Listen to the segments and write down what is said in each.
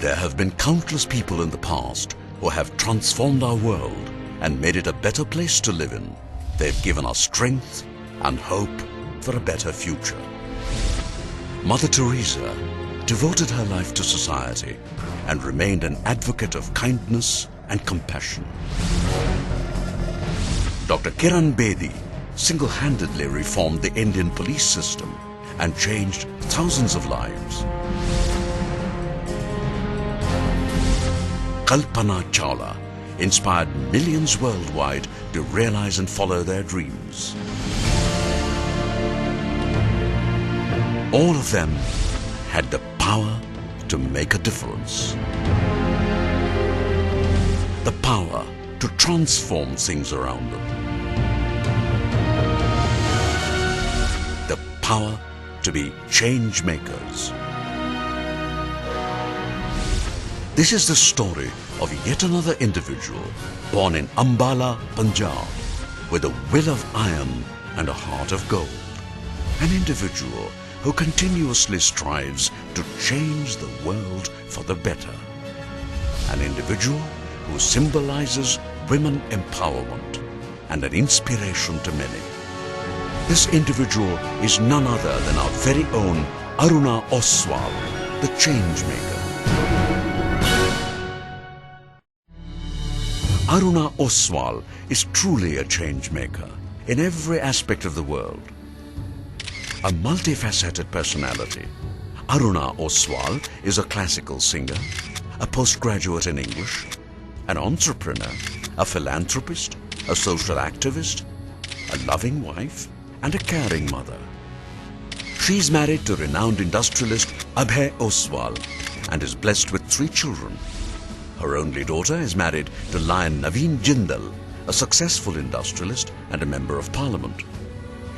There have been countless people in the past who have transformed our world and made it a better place to live in. They've given us strength and hope for a better future. Mother Teresa devoted her life to society and remained an advocate of kindness and compassion. Dr. Kiran Bedi single-handedly reformed the Indian police system and changed thousands of lives. Kalpana Chawla inspired millions worldwide to realize and follow their dreams. All of them had the power to make a difference. The power to transform things around them. The power to be change makers. This is the story of yet another individual born in Ambala, Punjab, with a will of iron and a heart of gold. An individual who continuously strives to change the world for the better. An individual who symbolizes women empowerment and an inspiration to many. This individual is none other than our very own Aruna Oswal, the change maker. Aruna Oswal is truly a change maker in every aspect of the world. A multifaceted personality, Aruna Oswal is a classical singer, a postgraduate in English, an entrepreneur, a philanthropist, a social activist, a loving wife, and a caring mother. She is married to renowned industrialist Abhay Oswal and is blessed with 3 children. Her only daughter is married to Lion Naveen Jindal, a successful industrialist and a member of parliament.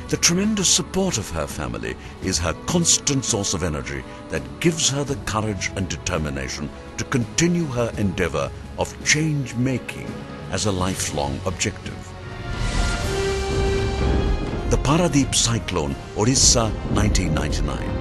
The tremendous support of her family is her constant source of energy that gives her the courage and determination to continue her endeavor of change making as a lifelong objective. The Paradeep Cyclone, Odisha, 1999.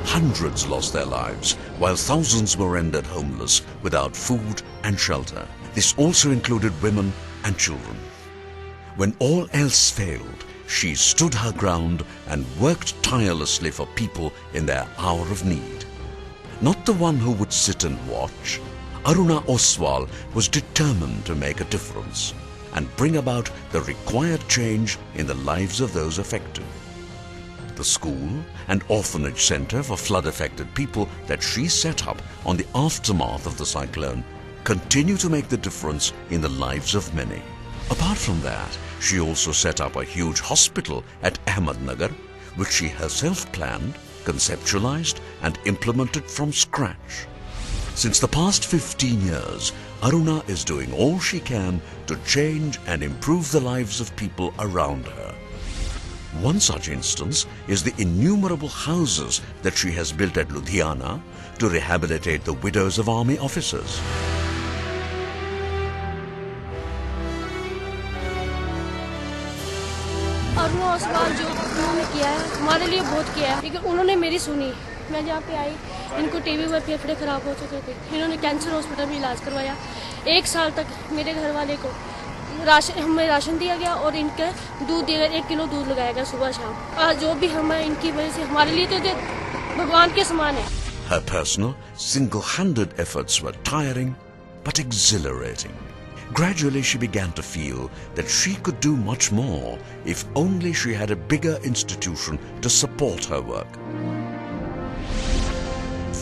Hundreds lost their lives, while thousands were rendered homeless without food and shelter. This also included women and children. When all else failed, she stood her ground and worked tirelessly for people in their hour of need. Not the one who would sit and watch, Aruna Oswal was determined to make a difference and bring about the required change in the lives of those affected. The school and orphanage center for flood-affected people that she set up on the aftermath of the cyclone continue to make the difference in the lives of many. Apart from that, she also set up a huge hospital at Ahmednagar, which she herself planned, conceptualized, and implemented from scratch. Since the past 15 years, Aruna is doing all she can to change and improve the lives of people around her. One such instance is the innumerable houses that she has built at Ludhiana to rehabilitate the widows of army officers. Aruna Oswal जो उन्होंने किया है हमारे लिए बहुत किया है, लेकिन उन्होंने मेरी सुनी। मैं जहाँ पे आई, इनको टीबी व फेफड़े खराब हो चुके थे। इन्होंने कैंसर हॉस्पिटल में इलाज करवाया। 1 साल तक मेरे घर वाले को हमें राशन दिया गया और इनका दूध दिया गया, 1 किलो दूध लगाया गया सुबह शाम। आज जो भी हमें इनकी वजह से हमारे लिए तो भगवान के समान है। Her personal, single-handed efforts were tiring but exhilarating. Gradually she began to feel that she could do much more if only she had a bigger institution to support her work.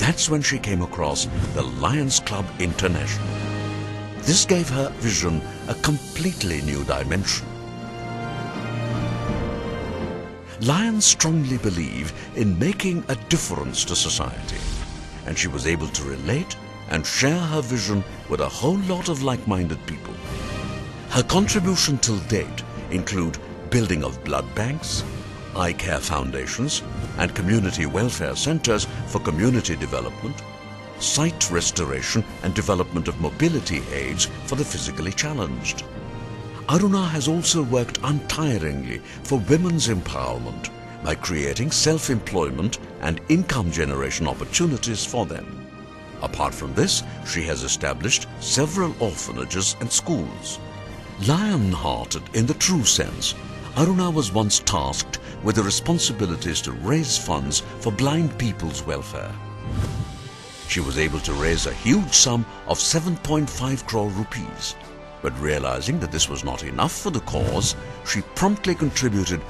That's when she came across the Lions Club International. This gave her vision a completely new dimension. Lions strongly believe in making a difference to society, and she was able to relate and share her vision with a whole lot of like-minded people. Her contribution till date include building of blood banks, eye care foundations, and community welfare centers for community development, sight restoration and development of mobility aids for the physically challenged. Aruna has also worked untiringly for women's empowerment by creating self-employment and income generation opportunities for them. Apart from this, she has established several orphanages and schools. Lion-hearted in the true sense, Aruna was once tasked with the responsibilities to raise funds for blind people's welfare. She was able to raise a huge sum of 7.5 crore rupees. But realizing that this was not enough for the cause, she promptly contributed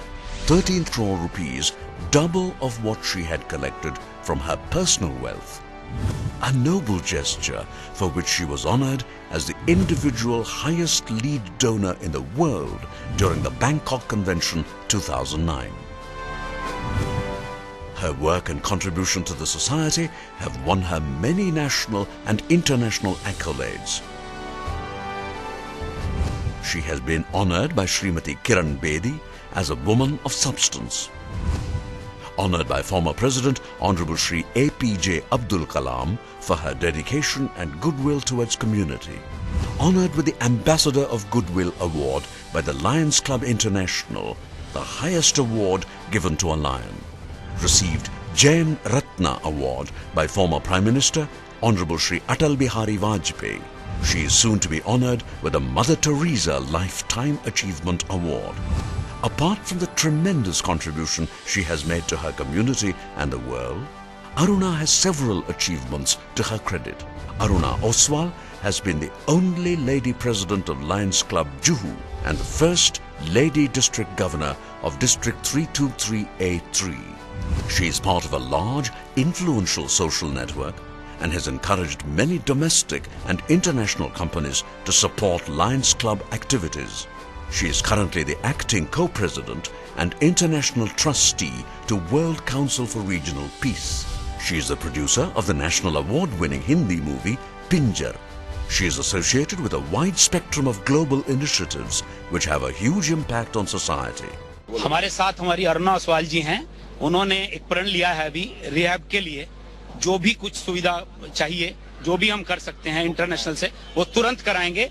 13 crore rupees, double of what she had collected from her personal wealth. A noble gesture for which she was honored as the individual highest lead donor in the world during the Bangkok Convention 2009. Her work and contribution to the society have won her many national and international accolades. She has been honored by Srimati Kiran Bedi as a woman of substance. Honored by former President Honorable Shri APJ Abdul Kalam for her dedication and goodwill towards community. Honored with the Ambassador of Goodwill Award by the Lions Club International, the highest award given to a lion. Received Jain Ratna Award by former Prime Minister Honorable Shri Atal Bihari Vajpayee. She is soon to be honored with the Mother Teresa Lifetime Achievement Award. Apart from the tremendous contribution she has made to her community and the world, Aruna has several achievements to her credit. Aruna Oswal has been the only lady president of Lions Club Juhu and the first lady district governor of District 323A3. She is part of a large, influential social network and has encouraged many domestic and international companies to support Lions Club activities. She is currently the acting co-president and international trustee to World Council for Regional Peace. She is the producer of the national award-winning Hindi movie Pinjar. She is associated with a wide spectrum of global initiatives which have a huge impact on society. हमारे साथ हमारी अरुणा ओसवाल जी हैं। उन्होंने एक प्रण लिया है अभी रिहैब के लिए, जो भी कुछ सुविधा चाहिए, जो भी हम कर सकते हैं इंटरनेशनल से, वो तुरंत कराएंगे।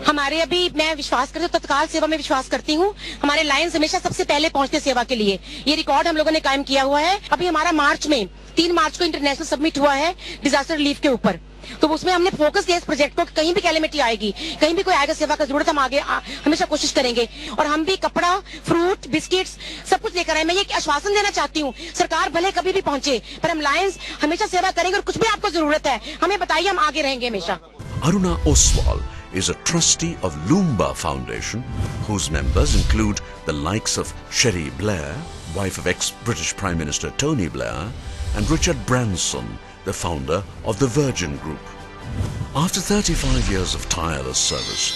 हमारे अभी मैं विश्वास करती हूँ, तत्काल सेवा में विश्वास करती हूँ। हमारे लायंस हमेशा सबसे पहले पहुंचते सेवा के लिए। ये रिकॉर्ड हम लोगों ने कायम किया हुआ है। अभी हमारा मार्च में 3 मार्च को इंटरनेशनल सबमिट हुआ है डिजास्टर रिलीफ के ऊपर। तो उसमें हमने फोकस किया इस प्रोजेक्ट को, कहीं भी कैलेमिटी आएगी, कहीं भी कोई आएगा सेवा का जरूरत, हम आगे हमेशा कोशिश करेंगे। और हम भी कपड़ा, फ्रूट, बिस्किट्स सब कुछ लेकर आए। मैं ये आश्वासन देना चाहती हूँ, सरकार भले कभी भी पहुंचे, पर हम लायंस हमेशा सेवा करेंगे और कुछ भी आपको जरूरत है हमें बताइए, हम आगे रहेंगे हमेशा। Aruna Oswal is a trustee of Loomba Foundation, whose members include the likes of Cherie Blair, wife of ex-British Prime Minister Tony Blair, and Richard Branson, the founder of the Virgin Group. After 35 years of tireless service,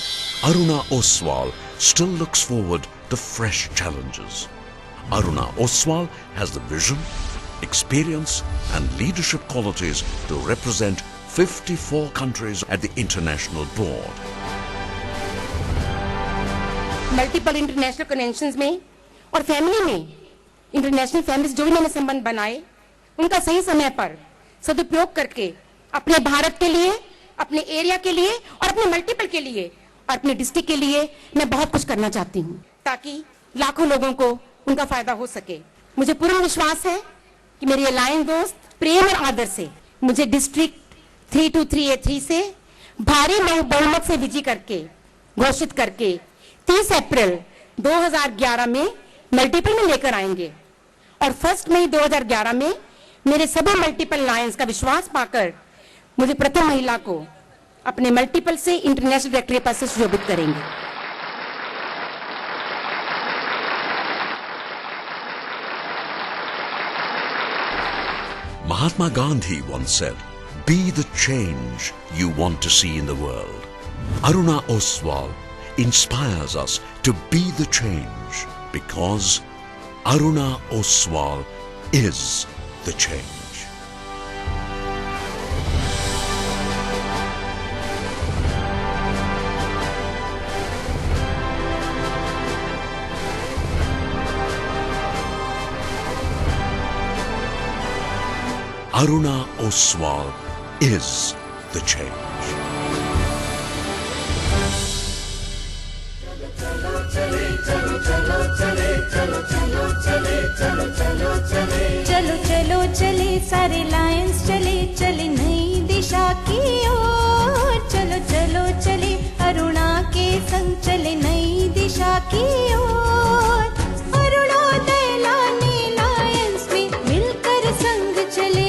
Aruna Oswal still looks forward to fresh challenges. Aruna Oswal has the vision, experience and leadership qualities to represent 54 countries at the international board. Multiple international connections में और family में international families जो भी मैंने संबंध बनाए, उनका सही समय पर सदुपयोग करके अपने भारत के लिए, अपने एरिया के लिए और अपने मल्टीपल के लिए और अपने डिस्ट्रिक्ट के लिए मैं बहुत कुछ करना चाहती हूँ, ताकि लाखों लोगों को उनका फायदा हो सके। मुझे पूरा विश्वास है कि मेरे अलायंस दोस्त प्रेम और आदर से मुझे डिस्ट्रिक्ट 323A3 से भारी बहुमत से विजयी करके घोषित करके 30 अप्रैल 2011 में मल्टीपल में लेकर आएंगे और 1 मई 2011 में मेरे सभी मल्टीपल लायंस का विश्वास पाकर मुझे प्रथम महिला को अपने मल्टीपल से इंटरनेशनल डायरेक्टर पद से सुशोभित करेंगे। Mahatma Gandhi once said, "Be the change you want to see in the world." Aruna Oswal inspires us to be the change because Aruna Oswal is the change. Aruna Oswal is the change. चलो चलो चले सारे Lions चले चले नई दिशा की ओर। चलो चलो चले अरुणा के संग चले नई दिशा की ओर। अरुणोदय लाने लायंस में मिलकर संग चले।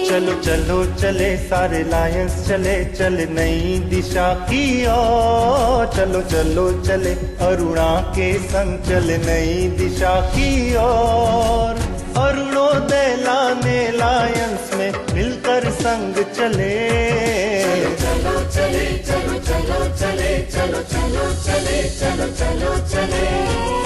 चलो चलो चले सारे लायंस चले चले नई दिशा की ओर। चलो चलो चले अरुणा के संग चले नई दिशा की ओर। अरुणोदय लाने लायंस में मिलकर संग चले। चलो चले चलो चलो चले चलो चलो चले चलो चलो चले।